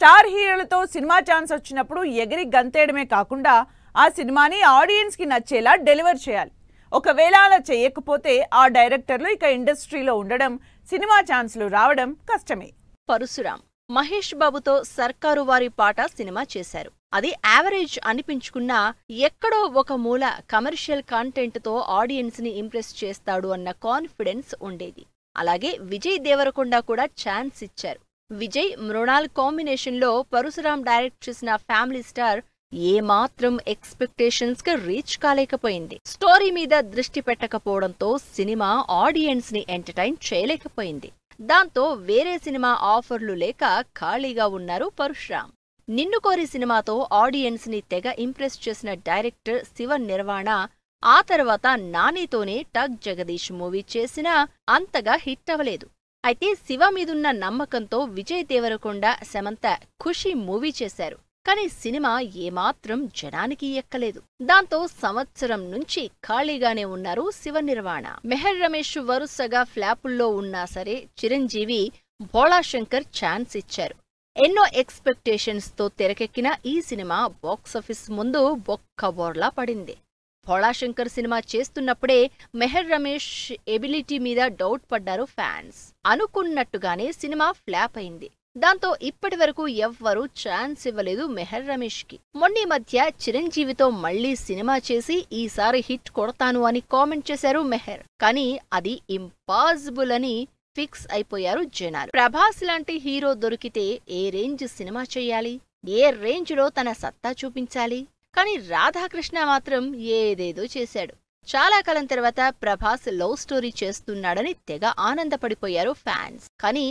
Star హీరోలతో cinema chance వచ్చినప్పుడు ఎగిరి గంతేయడమే కాకుండా ఆ సినిమాని ఆడియన్స్ కి నచ్చేలా డెలివర్ చేయాలి. ఒకవేళ అలా చేయకపోతే ఆ డైరెక్టర్లు ఇక ఇండస్ట్రీలో ఉండడం, సినిమా ఛాన్స్లు రావడం కష్టమే. పరశురామ్ మహేష్ బాబుతో సర్కారు వారి పాట సినిమా చేశారు. అది యావరేజ్ అనిపించుకున్నా ఎక్కడో ఒక మూల కమర్షియల్ కంటెంట్తో ఆడియన్స్ ని ఇంప్రెస్ చేస్తాడు అన్న కాన్ఫిడెన్స్ ఉండేది. అలాగే విజయ్ దేవరకొండ కూడా ఛాన్స్ ఇచ్చారు. విజయ్ మృణాల్ కాంబినేషన్లో పరశురామ్ డైరెక్ట్ చేసిన ఫ్యామిలీ స్టార్ ఏమాత్రం ఎక్స్పెక్టేషన్స్ కి రీచ్ కాలేకపోయింది. స్టోరీ మీద దృష్టి పెట్టకపోవడంతో సినిమా ఆడియన్స్ ని ఎంటర్టైన్ చేయలేకపోయింది. దాంతో వేరే సినిమా ఆఫర్లు లేక ఖాళీగా ఉన్నారు పరశురామ్. నిన్ను కోరి సినిమాతో ఆడియన్స్ ని తెగ ఇంప్రెస్ చేసిన డైరెక్టర్ శివ నిర్వాణ ఆ తర్వాత నానితోనే టగ్ జగదీష్ మూవీ చేసినా అంతగా హిట్ అవలేదు. అయితే శివ మీదున్న నమ్మకంతో విజయ్ దేవరకొండ, సమంత ఖుషి మూవీ చేశారు. కానీ సినిమా ఏమాత్రం జనానికి ఎక్కలేదు. దాంతో సంవత్సరం నుంచి ఖాళీగానే ఉన్నారు శివ నిర్వాణ. మెహర్ రమేష్ వరుసగా ఫ్లాపుల్లో ఉన్నా సరే చిరంజీవి, భోళాశంకర్ ఛాన్స్ ఇచ్చారు. ఎన్నో ఎక్స్పెక్టేషన్స్ తో తెరకెక్కిన ఈ సినిమా బాక్సాఫీస్ ముందు బొక్కబోర్లా పడింది. భోళాశంకర్ సినిమా చేస్తున్నప్పుడే మెహర్ రమేష్ ఎబిలిటీ మీద డౌట్ పడ్డారు ఫ్యాన్స్. అనుకున్నట్టుగానే సినిమా ఫ్లాప్ అయింది. దాంతో ఇప్పటివరకు ఎవ్వరూ ఛాన్స్ ఇవ్వలేదు మెహర్ రమేష్ కి. మొన్నీ మధ్య చిరంజీవితో మళ్లీ సినిమా చేసి ఈసారి హిట్ కొడతాను అని కామెంట్ చేశారు మెహర్. కానీ అది ఇంపాసిబుల్ అని ఫిక్స్ అయిపోయారు జనాలు. ప్రభాస్ లాంటి హీరో దొరికితే ఏ రేంజ్ సినిమా చెయ్యాలి, ఏ రేంజ్ లో తన సత్తా చూపించాలి. కానీ రాధాకృష్ణ మాత్రం ఏదేదో చేశాడు. చాలా కాలం తర్వాత ప్రభాస్ లవ్ స్టోరీ చేస్తున్నాడని తెగ ఆనందపడిపోయారు ఫ్యాన్స్. కానీ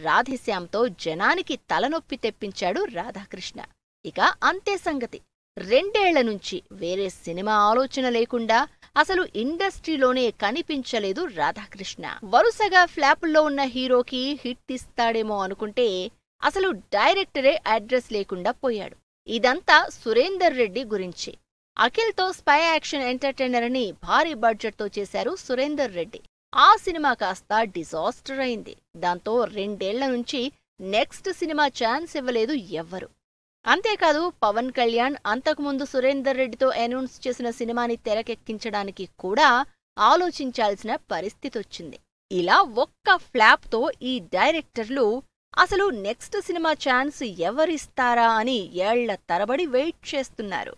రాధేశ్యామ్తో జనానికి తలనొప్పి తెప్పించాడు రాధాకృష్ణ. ఇక అంతే సంగతి. 2 ఏళ్ల నుంచి వేరే సినిమా ఆలోచన లేకుండా అసలు ఇండస్ట్రీలోనే కనిపించలేదు రాధాకృష్ణ. వరుసగా ఫ్లాపుల్లో ఉన్న హీరోకి హిట్ ఇస్తాడేమో అనుకుంటే అసలు డైరెక్టరే అడ్రస్ లేకుండా పోయాడు. ఇదంతా సురేందర్ రెడ్డి గురించి. అఖిల్తో స్పై యాక్షన్ ఎంటర్టైనర్ అని భారీ బడ్జెట్తో చేశారు సురేందర్ రెడ్డి. ఆ సినిమా కాస్త డిజాస్టర్ అయింది. దాంతో 2 ఏళ్ల నుంచి నెక్స్ట్ సినిమా ఛాన్స్ ఇవ్వలేదు ఎవ్వరు. అంతేకాదు పవన్ కళ్యాణ్ అంతకుముందు సురేందర్ రెడ్డితో అనౌన్స్ చేసిన సినిమాని తెరకెక్కించడానికి కూడా ఆలోచించాల్సిన పరిస్థితొచ్చింది. ఇలా ఒక్క ఫ్లాప్తో ఈ డైరెక్టర్లు అసలు నెక్స్ట్ సినిమా ఛాన్స్ ఎవరిస్తారా అని ఏళ్ల తరబడి వెయిట్ చేస్తున్నారు.